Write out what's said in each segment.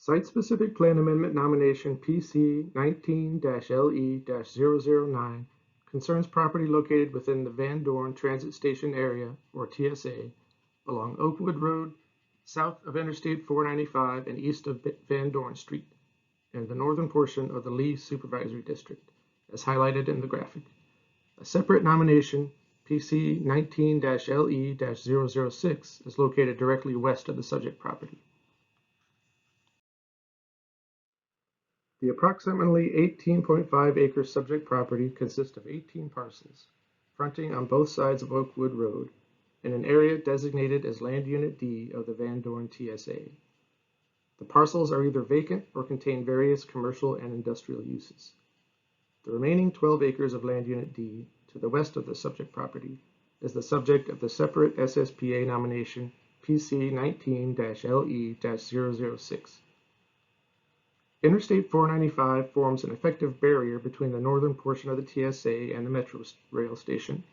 Site-specific plan amendment nomination PC 19-LE-009 concerns property located within the Van Dorn Transit Station area, or TSA, along Oakwood Road, south of Interstate 495 and east of Van Dorn Street, in the northern portion of the Lee Supervisory District, as highlighted in the graphic. A separate nomination, PC 19-LE-006, is located directly west of the subject property. The approximately 18.5 acre subject property consists of 18 parcels, fronting on both sides of Oakwood Road, in an area designated as Land Unit D of the Van Dorn TSA. The parcels are either vacant or contain various commercial and industrial uses. The remaining 12 acres of Land Unit D, to the west of the subject property, is the subject of the separate SSPA nomination PC 19-LE-006. Interstate 495 forms an effective barrier between the northern portion of the TSA and the Metro rail station,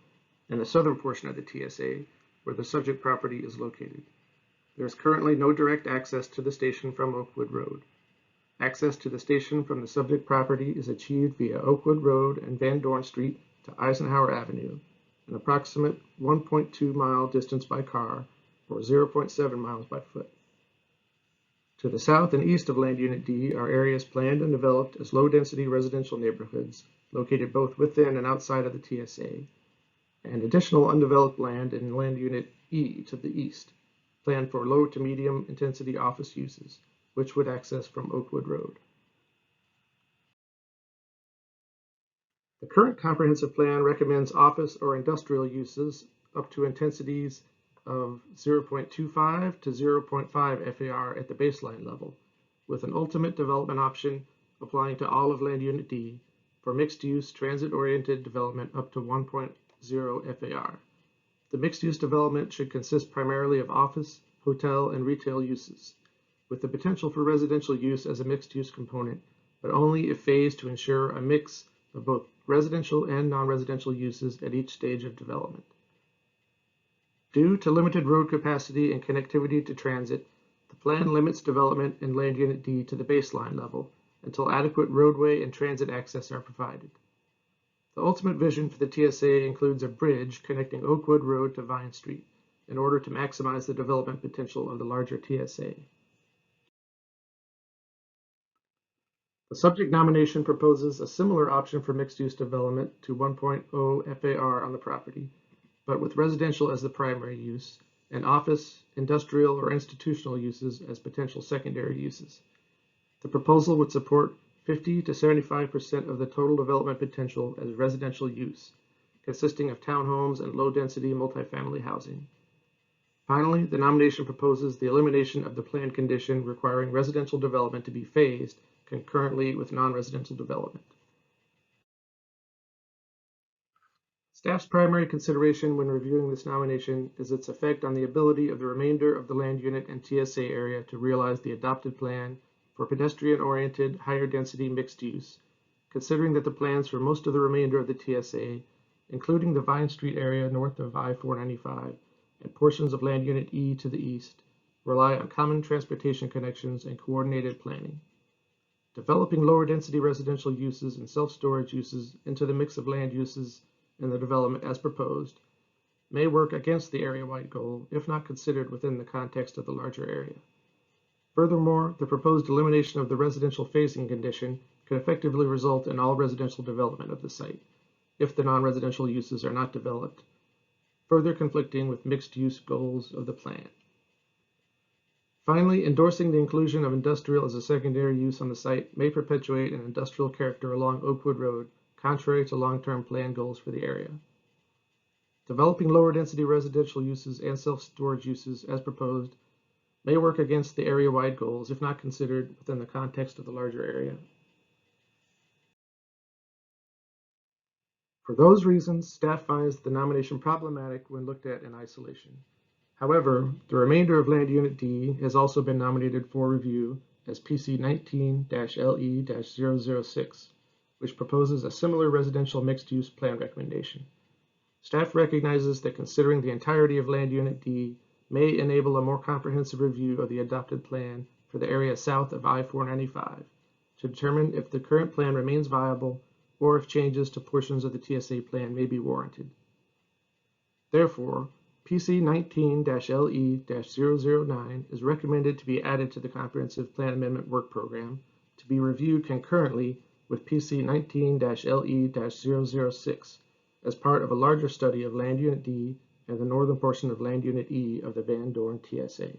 and the southern portion of the TSA, where the subject property is located. There is currently no direct access to the station from Oakwood Road. Access to the station from the subject property is achieved via Oakwood Road and Van Dorn Street to Eisenhower Avenue, an approximate 1.2 mile distance by car, or 0.7 miles by foot. To the south and east of Land Unit D are areas planned and developed as low-density residential neighborhoods located both within and outside of the TSA, and additional undeveloped land in Land Unit E to the east, planned for low to medium intensity office uses, which would access from Oakwood Road. The current comprehensive plan recommends office or industrial uses up to intensities of 0.25 to 0.5 FAR at the baseline level, with an ultimate development option applying to all of Land Unit D for mixed-use transit-oriented development up to 1.0 FAR. The mixed-use development should consist primarily of office, hotel, and retail uses, with the potential for residential use as a mixed-use component, but only if phased to ensure a mix of both residential and non-residential uses at each stage of development. Due to limited road capacity and connectivity to transit, the plan limits development in Land Unit D to the baseline level until adequate roadway and transit access are provided. The ultimate vision for the TSA includes a bridge connecting Oakwood Road to Vine Street in order to maximize the development potential of the larger TSA. The subject nomination proposes a similar option for mixed-use development to 1.0 FAR on the property, but with residential as the primary use, and office, industrial, or institutional uses as potential secondary uses. The proposal would support 50 to 75% of the total development potential as residential use, consisting of townhomes and low-density multifamily housing. Finally, the nomination proposes the elimination of the plan condition requiring residential development to be phased concurrently with non-residential development. Staff's primary consideration when reviewing this nomination is its effect on the ability of the remainder of the Land Unit and TSA area to realize the adopted plan for pedestrian-oriented, higher-density mixed use, considering that the plans for most of the remainder of the TSA, including the Vine Street area north of I-495 and portions of Land Unit E to the east, rely on common transportation connections and coordinated planning. Developing lower-density residential uses and self-storage uses into the mix of land uses in the development as proposed may work against the area-wide goal if not considered within the context of the larger area. Furthermore, the proposed elimination of the residential phasing condition could effectively result in all residential development of the site if the non-residential uses are not developed, further conflicting with mixed-use goals of the plan. Finally, endorsing the inclusion of industrial as a secondary use on the site may perpetuate an industrial character along Oakwood Road, contrary to long-term plan goals for the area. Developing lower-density residential uses and self-storage uses as proposed may work against the area-wide goals if not considered within the context of the larger area. For those reasons, staff finds the nomination problematic when looked at in isolation. However, the remainder of Land Unit D has also been nominated for review as PC 19-LE-006, which proposes a similar residential mixed-use plan recommendation. Staff recognizes that considering the entirety of Land Unit D may enable a more comprehensive review of the adopted plan for the area south of I-495 to determine if the current plan remains viable or if changes to portions of the TSA plan may be warranted. Therefore, PC 19-LE-009 is recommended to be added to the Comprehensive Plan Amendment Work Program to be reviewed concurrently with PC 19-LE-006 as part of a larger study of Land Unit D and the northern portion of Land Unit E of the Van Dorn TSA.